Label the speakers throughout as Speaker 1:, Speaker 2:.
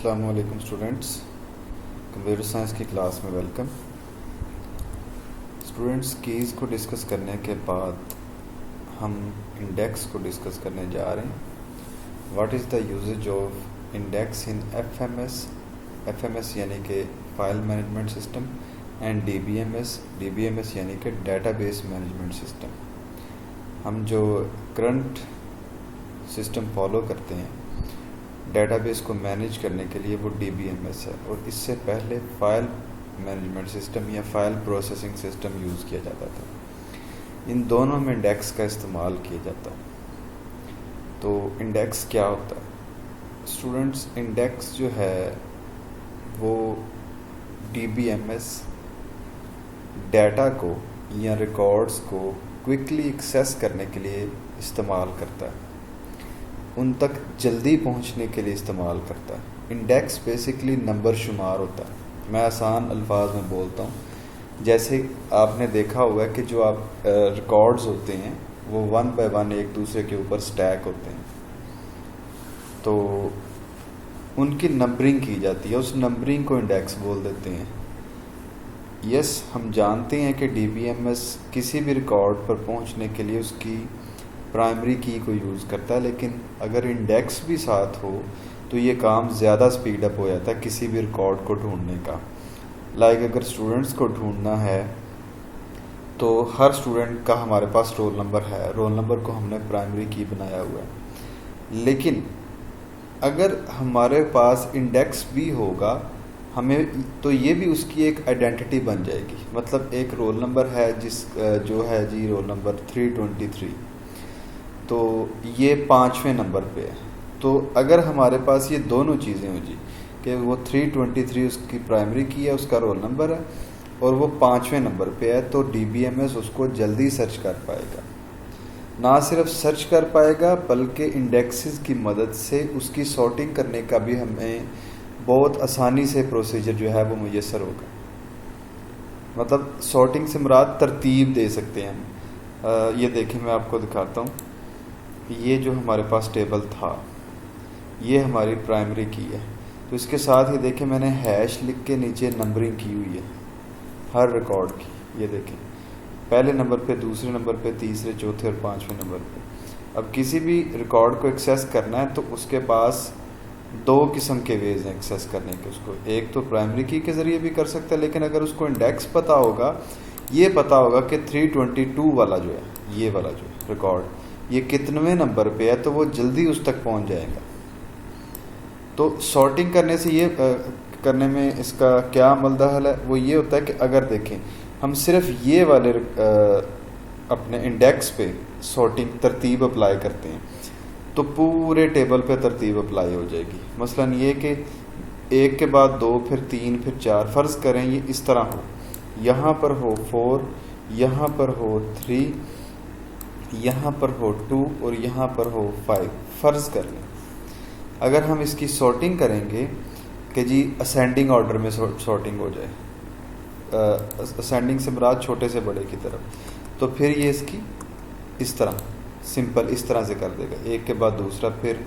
Speaker 1: अस्सलामु अलैकुम students, computer science की क्लास में वेलकम। स्टूडेंट्स, कीज़ को डिस्कस करने के बाद हम इंडेक्स को डिस्कस करने जा रहे हैं। What is the usages of index in FMS यानी कि file management system and DBMS यानी कि डेटाबेस मैनेजमेंट सिस्टम। हम जो करंट सिस्टम फॉलो करते हैं डेटाबेस को मैनेज करने के लिए वो डीबीएमएस है, और इससे पहले फाइल मैनेजमेंट सिस्टम या फाइल प्रोसेसिंग सिस्टम यूज़ किया जाता था। इन दोनों में इंडेक्स का इस्तेमाल किया जाता है। तो इंडेक्स क्या होता है स्टूडेंट्स? इंडेक्स जो है वो डीबीएमएस डाटा को या रिकॉर्ड्स को क्विकली एक्सेस करने के लिए इस्तेमाल करता है, उन तक जल्दी पहुंचने के लिए इस्तेमाल करता है। इंडेक्स बेसिकली नंबर शुमार होता है। मैं आसान अल्फाज में बोलता हूँ, जैसे आपने देखा हुआ है कि जो आप रिकॉर्ड्स होते हैं वो 1 बाय 1 एक दूसरे के ऊपर स्टैक होते हैं, तो उनकी नंबरिंग की जाती है, उस नंबरिंग को इंडेक्स बोल देते हैं। यस, हम जानते हैं कि डीबीएमएस किसी भी रिकॉर्ड पर पहुंचने के लिए उसकी प्राइमरी की को यूज़ करता है, लेकिन अगर इंडेक्स भी साथ हो तो ये काम ज़्यादा स्पीड अप हो जाता है किसी भी रिकॉर्ड को ढूंढने का। अगर स्टूडेंट्स को ढूंढना है तो हर स्टूडेंट का हमारे पास रोल नंबर है, रोल नंबर को हमने प्राइमरी की बनाया हुआ है। लेकिन अगर हमारे पास इंडेक्स भी होगा हमें, तो ये भी उसकी एक आइडेंटिटी बन जाएगी। मतलब एक रोल नंबर है जो है जी रोल नंबर 323, तो ये 5वें नंबर पे है। तो अगर हमारे पास ये दोनों चीज़ें हो जी कि वो 323 उसकी प्राइमरी की है, उसका रोल नंबर है, और वो 5वें नंबर पे है, तो डीबीएमएस उसको जल्दी सर्च कर पाएगा। ना सिर्फ सर्च कर पाएगा बल्कि इंडेक्सेस की मदद से उसकी सॉर्टिंग करने का भी हमें बहुत आसानी से प्रोसीजर जो है वो मुयस्सर होगा। मतलब सॉर्टिंग से मुराद तरतीब दे सकते हैं हम। ये देखें, मैं आपको दिखाता हूँ। ये जो हमारे पास टेबल था ये हमारी प्राइमरी की है, तो इसके साथ ही देखें मैंने हैश लिख के नीचे नंबरिंग की हुई है हर रिकॉर्ड की। ये देखें, पहले नंबर पे, दूसरे नंबर पे, तीसरे, चौथे और 5वें नंबर पे। अब किसी भी रिकॉर्ड को एक्सेस करना है तो उसके पास 2 किस्म के वेज हैं एक्सेस करने के उसको। एक तो प्राइमरी की के ज़रिए भी कर सकता है, लेकिन अगर उसको इंडेक्स पता होगा, ये पता होगा कि 322 वाला जो है, ये वाला जो है रिकॉर्ड, ये कितनवें नंबर पे है, तो वो जल्दी उस तक पहुंच जाएगा। तो सॉर्टिंग करने से ये करने में इसका क्या अमल दखल है? वो ये होता है कि अगर देखें हम सिर्फ ये वाले अपने इंडेक्स पे सॉर्टिंग तरतीब अप्लाई करते हैं तो पूरे टेबल पे तरतीब अप्लाई हो जाएगी। मसलन ये कि 1 के बाद 2, फिर 3, फिर 4, फ़र्ज़ करें ये इस तरह हो, यहाँ पर हो 4, यहाँ पर हो 3, यहाँ पर हो 2 और यहाँ पर हो 5। फ़र्ज़ कर लें अगर हम इसकी सॉर्टिंग करेंगे कि जी असेंडिंग ऑर्डर में सॉर्टिंग हो जाए, असेंडिंग से मुराद छोटे से बड़े की तरफ, तो फिर ये इसकी इस तरह सिंपल इस तरह से कर देगा। 1 के बाद दूसरा, फिर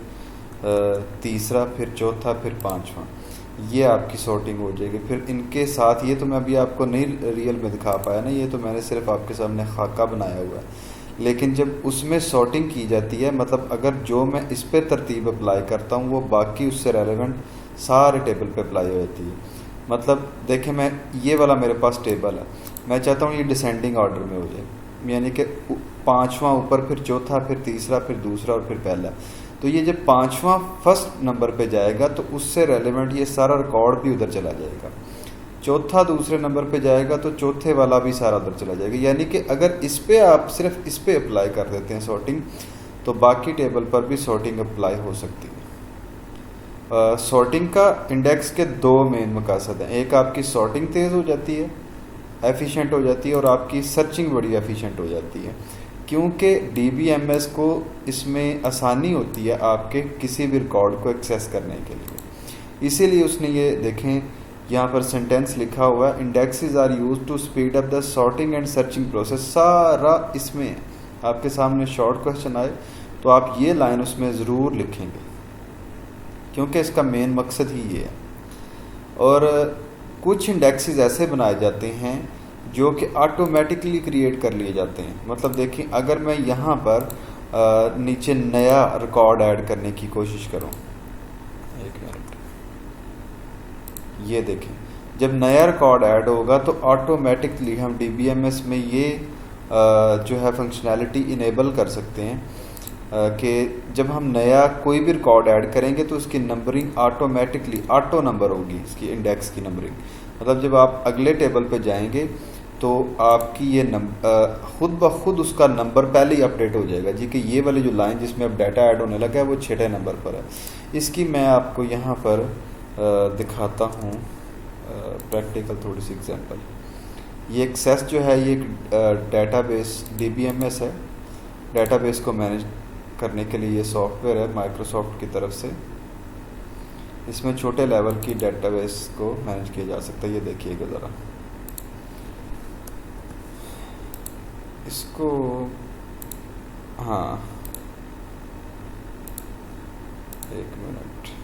Speaker 1: तीसरा, फिर चौथा, फिर 5वां, ये आपकी सॉर्टिंग हो जाएगी। फिर इनके साथ ये तो मैं अभी आपको नहीं रियल में दिखा पाया ना, ये तो मैंने सिर्फ आपके सामने खाका बनाया हुआ है। लेकिन जब उसमें सॉर्टिंग की जाती है, मतलब अगर जो मैं इस पर तरतीब अप्लाई करता हूँ वो बाकी उससे रेलेवेंट सारे टेबल पे अप्लाई हो जाती है। मतलब देखें, मैं ये वाला मेरे पास टेबल है, मैं चाहता हूँ ये डिसेंडिंग ऑर्डर में हो जाए, यानी कि 5वां ऊपर, फिर चौथा, फिर तीसरा, फिर दूसरा और फिर पहला। तो ये जब 5वां फर्स्ट नंबर पे जाएगा तो उससे रेलेवेंट ये सारा रिकॉर्ड भी उधर चला जाएगा। चौथा दूसरे नंबर पे जाएगा तो चौथे वाला भी सारा उधर चला जाएगा। यानी कि अगर इस पे आप सिर्फ इस पे अप्लाई कर देते हैं सॉर्टिंग, तो बाकी टेबल पर भी सॉर्टिंग अप्लाई हो सकती है। सॉर्टिंग का इंडेक्स के 2 मेन मकासद हैं। एक, आपकी सॉर्टिंग तेज़ हो जाती है, एफिशिएंट हो जाती है, और आपकी सर्चिंग बड़ी एफिशिएंट हो जाती है, क्योंकि डीबीएमएस को इसमें आसानी होती है आपके किसी भी रिकॉर्ड को एक्सेस करने के लिए। इसीलिए उसने ये देखें यहाँ पर सेंटेंस लिखा हुआ है, indexes are used to speed up the sorting and searching process. सारा इसमें आपके सामने शॉर्ट क्वेश्चन आए तो आप ये लाइन उसमें ज़रूर लिखेंगे क्योंकि इसका मेन मकसद ही ये है। और कुछ इंडेक्सेस ऐसे बनाए जाते हैं जो कि ऑटोमेटिकली क्रिएट कर लिए जाते हैं। मतलब देखिए, अगर मैं यहाँ पर नीचे नया रिकॉर्ड ऐड करने की कोशिश करूँ, एक मिनट, ये देखें, जब नया रिकॉर्ड ऐड होगा तो ऑटोमेटिकली हम DBMS में ये जो है फंक्शनैलिटी इनेबल कर सकते हैं कि जब हम नया कोई भी रिकॉर्ड ऐड करेंगे तो उसकी नंबरिंग ऑटोमेटिकली ऑटो नंबर होगी, इसकी इंडेक्स की नंबरिंग। मतलब जब आप अगले टेबल पे जाएंगे तो आपकी ये खुद ब खुद उसका नंबर पहले ही अपडेट हो जाएगा जी, कि ये वाली जो लाइन जिसमें अब डाटा ऐड होने लगा है वो 6ठे नंबर पर है। इसकी मैं आपको यहाँ पर दिखाता हूँ प्रैक्टिकल थोड़ी सी एग्जांपल। ये एक्सेस जो है ये एक डेटाबेस DBMS है। डेटाबेस को मैनेज करने के लिए ये सॉफ्टवेयर है माइक्रोसॉफ्ट की तरफ से। इसमें छोटे लेवल की डेटाबेस को मैनेज किया जा सकता है। ये देखिएगा ज़रा इसको, हाँ एक मिनट,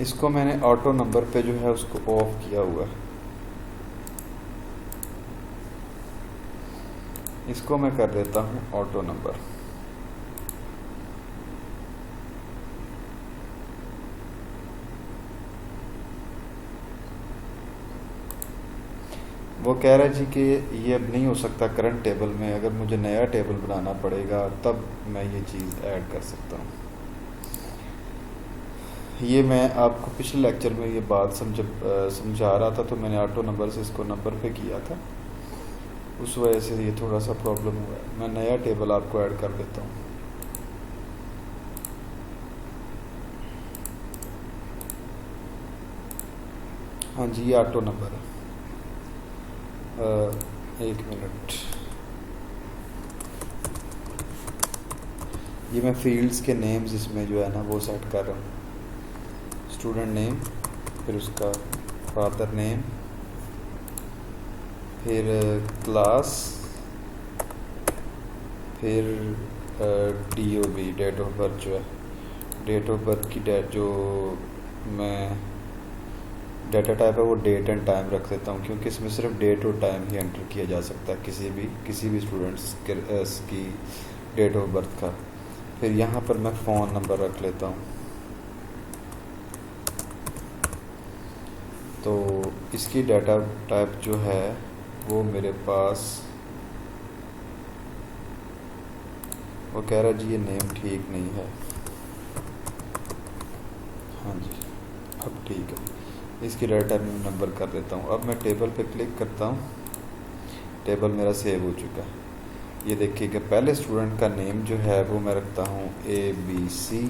Speaker 1: इसको मैंने ऑटो नंबर पे जो है उसको ऑफ किया हुआ है। इसको मैं कर देता हूँ ऑटो नंबर। वो कह रहा है जी कि ये अब नहीं हो सकता करंट टेबल में, अगर मुझे नया टेबल बनाना पड़ेगा तब मैं ये चीज़ ऐड कर सकता हूँ। ये मैं आपको पिछले लेक्चर में ये बात समझा रहा था, तो मैंने ऑटो नंबर से इसको नंबर पे किया था, उस वजह से ये थोड़ा सा प्रॉब्लम हुआ है। मैं नया टेबल आपको ऐड कर देता हूँ। हाँ जी, ये ऑटो नंबर है। एक मिनट, ये मैं फील्ड्स के नेम्स इसमें जो है ना वो सेट कर रहा हूँ। स्टूडेंट नेम, फिर उसका फादर नेम, फिर क्लास, फिर DOB डेट ऑफ बर्थ जो है, डेट ऑफ बर्थ की जो मैं डाटा टाइप है वो डेट एंड टाइम रख देता हूँ, क्योंकि इसमें सिर्फ डेट और टाइम ही एंटर किया जा सकता है किसी भी स्टूडेंट्स की डेट ऑफ बर्थ का। फिर यहाँ पर मैं फ़ोन नंबर रख लेता हूँ। तो इसकी डाटा टाइप जो है वो मेरे पास, वो कह रहा जी ये नेम ठीक नहीं है। हाँ जी, अब ठीक है। इसकी डाटा टाइप में नंबर कर देता हूँ। अब मैं टेबल पे क्लिक करता हूँ, टेबल मेरा सेव हो चुका है। ये देखिएगा पहले स्टूडेंट का नेम जो है वो मैं रखता हूँ ABC,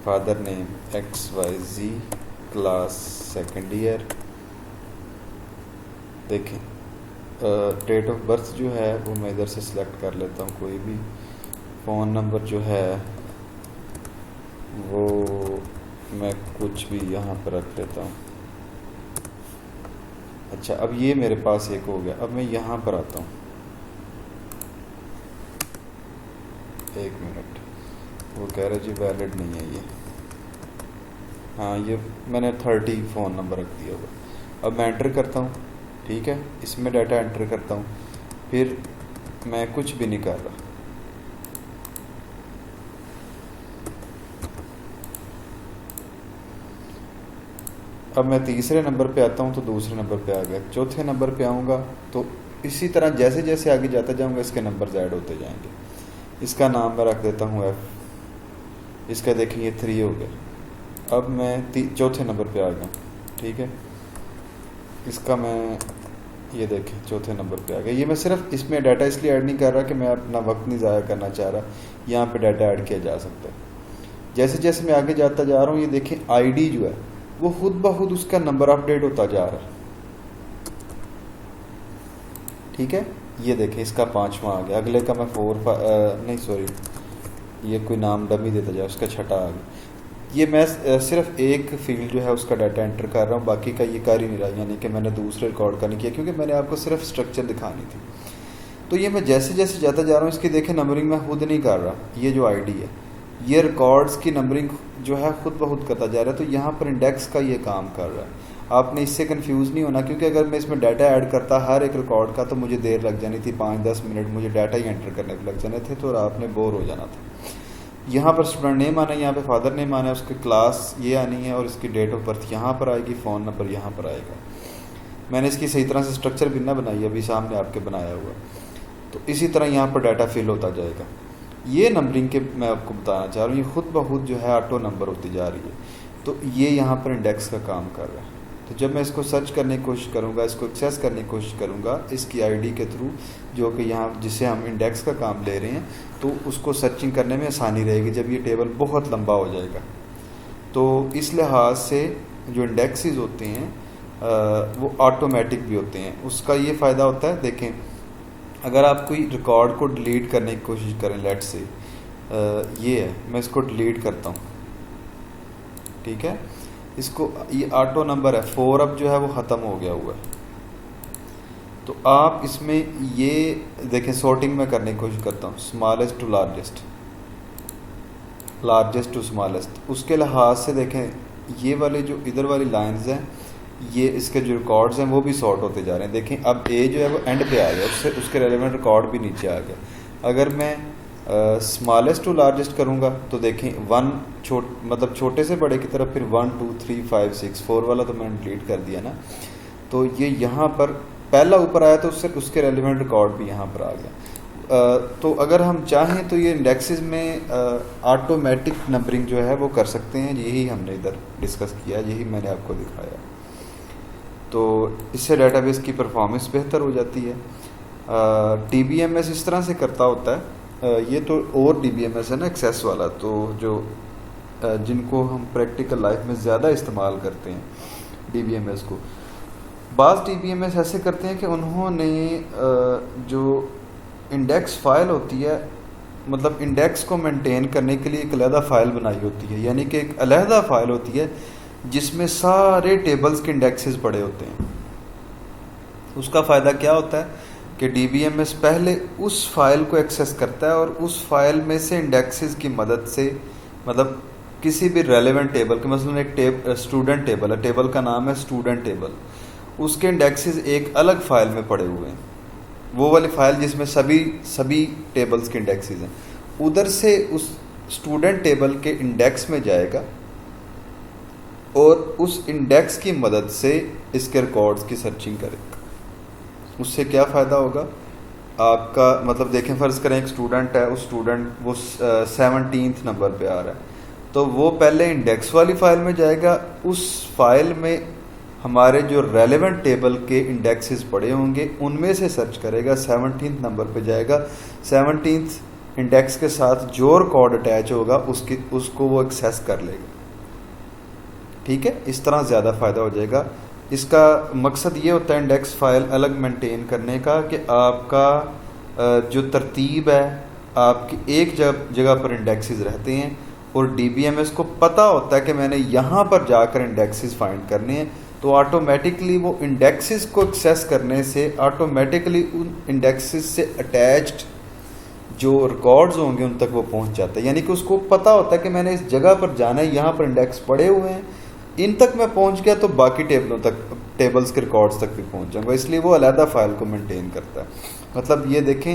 Speaker 1: father name XYZ, class second year. देखें डेट ऑफ बर्थ जो है वो मैं इधर से सिलेक्ट कर लेता हूँ कोई भी। फ़ोन नंबर जो है वो मैं कुछ भी यहाँ पर रख लेता हूँ। अच्छा, अब ये मेरे पास एक हो गया। अब मैं यहाँ पर आता हूँ, एक मिनट, वो कह रहा जी वैलिड नहीं है ये। हाँ, ये मैंने 30 फ़ोन नंबर रख दिया होगा। अब मैं एंटर करता हूँ, ठीक है, इसमें डाटा एंटर करता हूँ, फिर मैं कुछ भी नहीं कर रहा। अब मैं तीसरे नंबर पे आता हूँ तो दूसरे नंबर पे आ गया, चौथे नंबर पे आऊँगा तो इसी तरह जैसे जैसे आगे जाता जाऊँगा इसके नंबर ऐड होते जाएंगे। इसका नाम मैं रख देता हूँ F। इसका देखिए 3 हो गया। अब मैं चौथे नंबर पे आ गया, ठीक है। इसका मैं ये देखें चौथे नंबर पे आ गया। ये मैं सिर्फ इसमें डाटा इसलिए ऐड नहीं कर रहा कि मैं अपना वक्त नहीं ज़ाया करना चाह रहा, यहाँ पे डाटा ऐड किया जा सकता है। जैसे जैसे मैं आगे जाता जा रहा हूँ ये देखें ID जो है वो खुद ब खुद उसका नंबर अपडेट होता जा रहा है, ठीक है। ये देखें इसका 5वां आ गया, अगले का मैं 4 नहीं सॉरी, ये कोई नाम डमी देता जाए, उसका 6ठा आ गया। ये मैं सिर्फ एक फील्ड जो है उसका डाटा एंटर कर रहा हूँ, बाकी का ये कर ही नहीं रहा, यानी कि मैंने दूसरे रिकॉर्ड का नहीं किया क्योंकि मैंने आपको सिर्फ स्ट्रक्चर दिखानी थी। तो ये मैं जैसे जैसे जाता जा रहा हूँ, इसकी देखें नंबरिंग मैं खुद नहीं कर रहा, ये जो आईडी है ये रिकॉर्ड्स की नंबरिंग जो है खुद ब खुद करता जा रहा है। तो यहाँ पर इंडेक्स का ये काम कर रहा है। आपने इससे कंफ्यूज नहीं होना, क्योंकि अगर मैं इसमें डाटा ऐड करता हर एक रिकॉर्ड का तो मुझे देर लग जानी थी, 5-10 मिनट मुझे डाटा ही एंटर करने पर लग जाने थे, तो आपने बोर हो जाना था। यहाँ पर स्टूडेंट नेम आना है, यहाँ पे फादर नेम आना है, उसकी क्लास ये आनी है और इसकी डेट ऑफ बर्थ यहाँ पर आएगी, फ़ोन नंबर यहाँ पर आएगा। मैंने इसकी सही तरह से स्ट्रक्चर भी ना बनाई, अभी सामने आपके बनाया हुआ। तो इसी तरह यहाँ पर डाटा फिल होता जाएगा। ये नंबरिंग के मैं आपको बताना चाह रहा हूँ, ये खुद ब खुद जो है ऑटो नंबर होती जा रही है। तो ये यहाँ पर इंडेक्स का काम कर रहा है। तो जब मैं इसको सर्च करने की कोशिश करूँगा, इसको एक्सेस करने की कोशिश करूँगा इसकी आईडी के थ्रू, जो कि यहाँ जिसे हम इंडेक्स का काम ले रहे हैं, तो उसको सर्चिंग करने में आसानी रहेगी जब ये टेबल बहुत लंबा हो जाएगा। तो इस लिहाज से जो इंडेक्सेस होते हैं वो ऑटोमेटिक भी होते हैं। उसका ये फ़ायदा होता है, देखें अगर आप कोई रिकॉर्ड को डिलीट करने की कोशिश करें, लेट से ये है, मैं इसको डिलीट करता हूँ, ठीक है, इसको ये ऑटो नंबर है 4 अब जो है वो ख़त्म हो गया हुआ है। तो आप इसमें ये देखें सॉर्टिंग में करने की कोशिश करता हूँ, smallest to largest, largest to smallest. उसके लिहाज से देखें ये वाले जो इधर वाली लाइंस हैं, ये इसके जो रिकॉर्ड्स हैं वो भी सॉर्ट होते जा रहे हैं। देखें अब ए जो है वो एंड पे आ गया, उससे उसके रेलेवेंट रिकॉर्ड भी नीचे आ गया। अगर मैं स्मॉलेस्ट टू लार्जेस्ट करूँगा तो देखें 1 मतलब छोटे से बड़े की तरफ, फिर 1 2 3 5 6 4 वाला तो मैंने डिलीट कर दिया ना। तो ये यहाँ पर पहला ऊपर आया तो उससे उसके रेलेवेंट रिकॉर्ड भी यहाँ पर आ गया। तो अगर हम चाहें तो ये इंडेक्सेस में ऑटोमेटिक नंबरिंग जो है वो कर सकते हैं। यही हमने इधर डिस्कस किया, यही मैंने आपको दिखाया। तो इससे डाटाबेस की परफॉर्मेंस बेहतर हो जाती है। DBMS इस तरह से करता होता है, ये तो और DBMS है ना एक्सेस वाला, तो जो जिनको हम प्रैक्टिकल लाइफ में ज़्यादा इस्तेमाल करते हैं DBMS को। बाज़ DBMS ऐसे करते हैं कि उन्होंने जो इंडेक्स फ़ाइल होती है, मतलब इंडेक्स को मेंटेन करने के लिए एक अलहदा फ़ाइल बनाई होती है, यानी कि एक अलहदा फ़ाइल होती है जिसमें सारे टेबल्स के इंडेक्सेस पड़े होते हैं। उसका फ़ायदा क्या होता है कि DBMS पहले उस फाइल को एक्सेस करता है और उस फाइल में से इंडेक्सेस की मदद से, मतलब किसी भी रेलेवेंट टेबल के, मसलन एक स्टूडेंट टेबल है, टेबल का नाम है स्टूडेंट टेबल, उसके इंडेक्सेस एक अलग फाइल में पड़े हुए हैं, वो वाली फाइल जिसमें सभी टेबल्स के इंडेक्सेस हैं, उधर से उस स्टूडेंट टेबल के इंडेक्स में जाएगा और उस इंडेक्स की मदद से इसके रिकॉर्ड्स की सर्चिंग करेगा। उससे क्या फ़ायदा होगा आपका, मतलब देखें फ़र्ज़ करें एक स्टूडेंट है, उस स्टूडेंट वो 17th नंबर पे आ रहा है, तो वो पहले इंडेक्स वाली फ़ाइल में जाएगा, उस फाइल में हमारे जो रेलेवेंट टेबल के इंडेक्सेस पड़े होंगे उनमें से सर्च करेगा, 17th नंबर पे जाएगा, 17th इंडेक्स के साथ जो रिकॉर्ड अटैच होगा उसको वो एक्सेस कर लेगा। ठीक है, इस तरह ज़्यादा फ़ायदा हो जाएगा। इसका मकसद ये होता है इंडेक्स फ़ाइल अलग मेंटेन करने का कि आपका जो तरतीब है, आपकी एक जगह पर इंडेक्सेस रहते हैं और DBMS को पता होता है कि मैंने यहाँ पर जाकर इंडेक्सेस फाइंड करने हैं, तो ऑटोमेटिकली वो इंडेक्सेस को एक्सेस करने से ऑटोमेटिकली उन इंडेक्सेस से अटैच्ड जो रिकॉर्ड्स होंगे उन तक वो पहुँच जाता है। यानी कि उसको पता होता है कि मैंने इस जगह पर जाना है, यहाँ पर इंडेक्स पड़े हुए हैं, इन तक मैं पहुंच गया तो बाकी टेबल्स के रिकॉर्ड्स तक भी पहुंच जाऊंगा, इसलिए वो अलहदा फाइल को मेंटेन करता है। मतलब ये देखें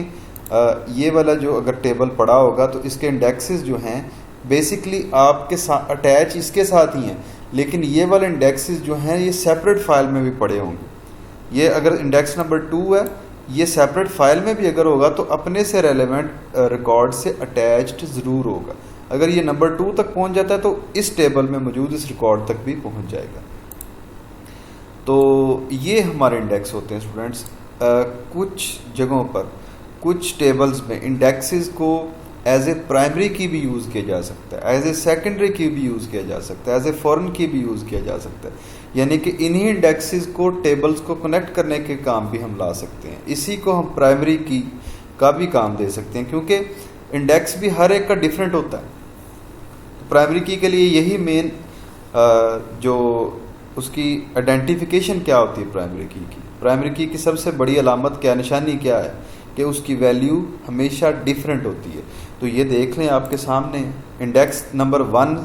Speaker 1: ये वाला जो अगर टेबल पड़ा होगा तो इसके इंडेक्सेस जो हैं बेसिकली आपके साथ अटैच इसके साथ ही हैं, लेकिन ये वाले इंडेक्सेस जो हैं ये सेपरेट फाइल में भी पड़े होंगे। ये अगर इंडेक्स नंबर 2 है, ये सेपरेट फाइल में भी अगर होगा तो अपने से रेलेवेंट रिकॉर्ड से अटैच्ड ज़रूर होगा। अगर ये नंबर 2 तक पहुंच जाता है तो इस टेबल में मौजूद इस रिकॉर्ड तक भी पहुंच जाएगा। तो ये हमारे इंडेक्स होते हैं स्टूडेंट्स। कुछ जगहों पर कुछ टेबल्स में इंडेक्सेस को एज ए प्राइमरी की भी यूज़ किया जा सकता है, एज ए सेकेंडरी की भी यूज़ किया जा सकता है, एज ए फॉरेन की भी यूज़ किया जा सकता है। यानी कि इन्हीं इंडेक्सेस को टेबल्स को कनेक्ट करने के काम भी हम ला सकते हैं। इसी को हम प्राइमरी की का भी काम दे सकते हैं, क्योंकि इंडेक्स भी हर एक का डिफरेंट होता है। तो प्राइमरी की के लिए यही मेन जो उसकी आइडेंटिफिकेशन क्या होती है प्राइमरी की सबसे बड़ी अलामत क्या, निशानी क्या है कि उसकी वैल्यू हमेशा डिफरेंट होती है। तो ये देख लें आपके सामने इंडेक्स नंबर 1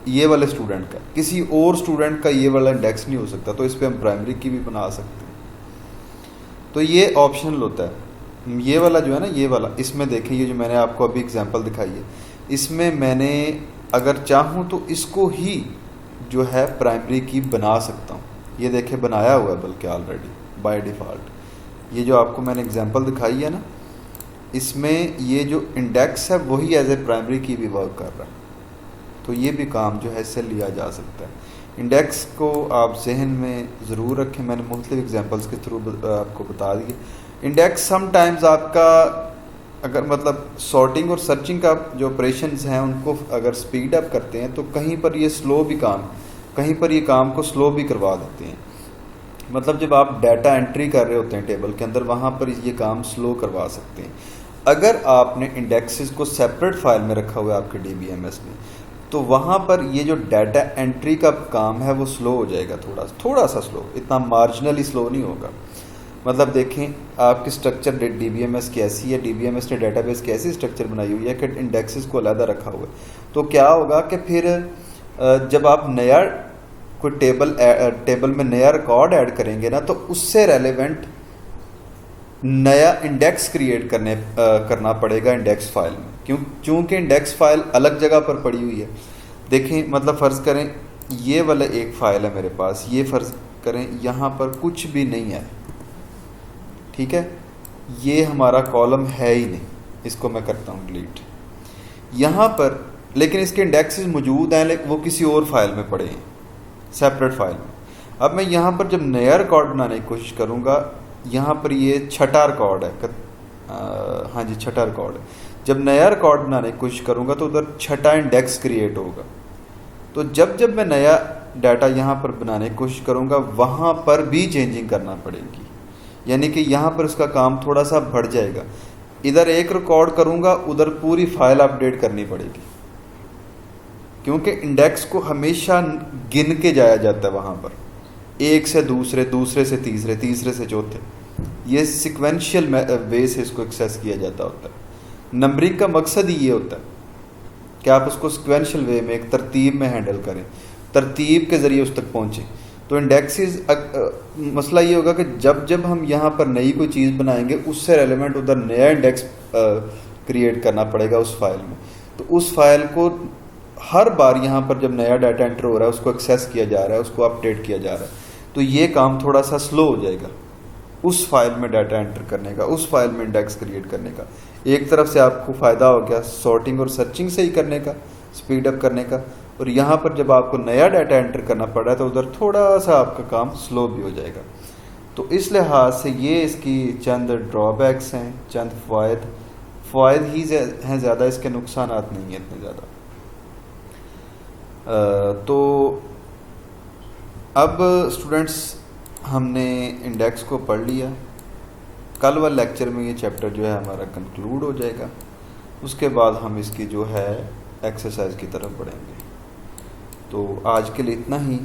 Speaker 1: ये वाले स्टूडेंट का, किसी और स्टूडेंट का ये वाला इंडेक्स नहीं हो सकता, तो इस पर हम प्राइमरी की भी बना सकते हैं। तो ये ऑप्शनल होता है। ये वाला जो है ना, ये वाला, इसमें देखें ये जो मैंने आपको अभी एग्जांपल दिखाई है, इसमें मैंने अगर चाहूँ तो इसको ही जो है प्राइमरी की बना सकता हूँ। ये देखें बनाया हुआ है बल्कि ऑलरेडी बाय डिफ़ॉल्ट। ये जो आपको मैंने एग्जांपल दिखाई है ना, इसमें ये जो इंडेक्स है वही एज ए प्राइमरी की भी वर्क कर रहा है। तो ये भी काम जो है इससे लिया जा सकता है। इंडेक्स को आप जहन में ज़रूर रखें, मैंने मुख्तलिफ एग्जांपल्स के थ्रू आपको बता दिए। इंडेक्स समटाइम्स आपका अगर मतलब सॉर्टिंग और सर्चिंग का जो ऑपरेशंस हैं उनको अगर स्पीड अप करते हैं तो कहीं पर ये स्लो भी कहीं पर ये काम को स्लो भी करवा देते हैं। मतलब जब आप डाटा एंट्री कर रहे होते हैं टेबल के अंदर, वहाँ पर ये काम स्लो करवा सकते हैं। अगर आपने इंडेक्सेस को सेपरेट फाइल में रखा हुआ है आपके DBMS में, तो वहाँ पर ये जो डाटा एंट्री का काम है वो स्लो हो जाएगा, थोड़ा सा स्लो, इतना मार्जिनली स्लो नहीं होगा। मतलब देखें आपकी स्ट्रक्चर DBMS की ऐसी है, DBMS ने डेटाबेस की ऐसी स्ट्रक्चर बनाई हुई है कि इंडेक्सेस को अलग रखा हुआ है। तो क्या होगा कि फिर जब आप नया कोई टेबल में नया रिकॉर्ड ऐड करेंगे ना, तो उससे रेलेवेंट नया इंडेक्स क्रिएट करना पड़ेगा इंडेक्स फाइल में, क्योंकि इंडेक्स फाइल अलग जगह पर पड़ी हुई है। देखें मतलब फ़र्ज़ करें ये वाला एक फ़ाइल है मेरे पास, ये फ़र्ज़ करें यहाँ पर कुछ भी नहीं है, ठीक है, ये हमारा कॉलम है ही नहीं, इसको मैं करता हूँ डिलीट। यहाँ पर लेकिन इसके इंडेक्सेस मौजूद हैं, लेकिन वो किसी और फाइल में पड़े हैं, सेपरेट फाइल में। अब मैं यहाँ पर जब नया रिकॉर्ड बनाने की कोशिश करूँगा, यहाँ पर ये छठा रिकॉर्ड है, हाँ जी छठा रिकॉर्ड है। जब नया रिकॉर्ड बनाने की कोशिश करूँगा तो उधर छठा इंडेक्स क्रिएट होगा। तो जब मैं नया डाटा यहाँ पर बनाने की कोशिश करूँगा, वहाँ पर भी चेंजिंग करना पड़ेगी, यानी कि यहाँ पर उसका काम थोड़ा सा बढ़ जाएगा। इधर एक रिकॉर्ड करूँगा, उधर पूरी फाइल अपडेट करनी पड़ेगी, क्योंकि इंडेक्स को हमेशा गिन के जाया जाता है वहाँ पर, एक से दूसरे, दूसरे से तीसरे, तीसरे से चौथे, ये सिक्वेंशियल वे से इसको एक्सेस किया जाता होता है। नंबरिंग का मकसद ही ये होता है कि आप उसको सिक्वेंशियल वे में एक तरतीब में हैंडल करें, तरतीब के ज़रिए उस तक पहुँचें। तो इंडेक्सेस मसला ये होगा कि जब हम यहाँ पर नई कोई चीज़ बनाएंगे, उससे रेलेवेंट उधर नया इंडेक्स क्रिएट करना पड़ेगा उस फाइल में। तो उस फाइल को हर बार यहाँ पर जब नया डाटा एंटर हो रहा है, उसको एक्सेस किया जा रहा है, उसको अपडेट किया जा रहा है, तो ये काम थोड़ा सा स्लो हो जाएगा उस फाइल में डाटा एंटर करने का, उस फाइल में इंडेक्स क्रिएट करने का। एक तरफ से आपको फ़ायदा हो गया सॉर्टिंग और सर्चिंग से ही करने का, स्पीड अप करने का, और यहाँ पर जब आपको नया डाटा एंटर करना पड़ रहा है तो उधर थोड़ा सा आपका काम स्लो भी हो जाएगा। तो इस लिहाज से ये इसकी चंद ड्रॉबैक्स हैं, चंद फ़ायद ही हैं ज़्यादा, इसके नुकसान नहीं हैं इतने ज़्यादा। तो अब स्टूडेंट्स हमने इंडेक्स को पढ़ लिया। कल वाले लेक्चर में ये चैप्टर जो है हमारा कंक्लूड हो जाएगा। उसके बाद हम इसकी जो है एक्सरसाइज की तरफ बढ़ेंगे। तो आज के लिए इतना ही।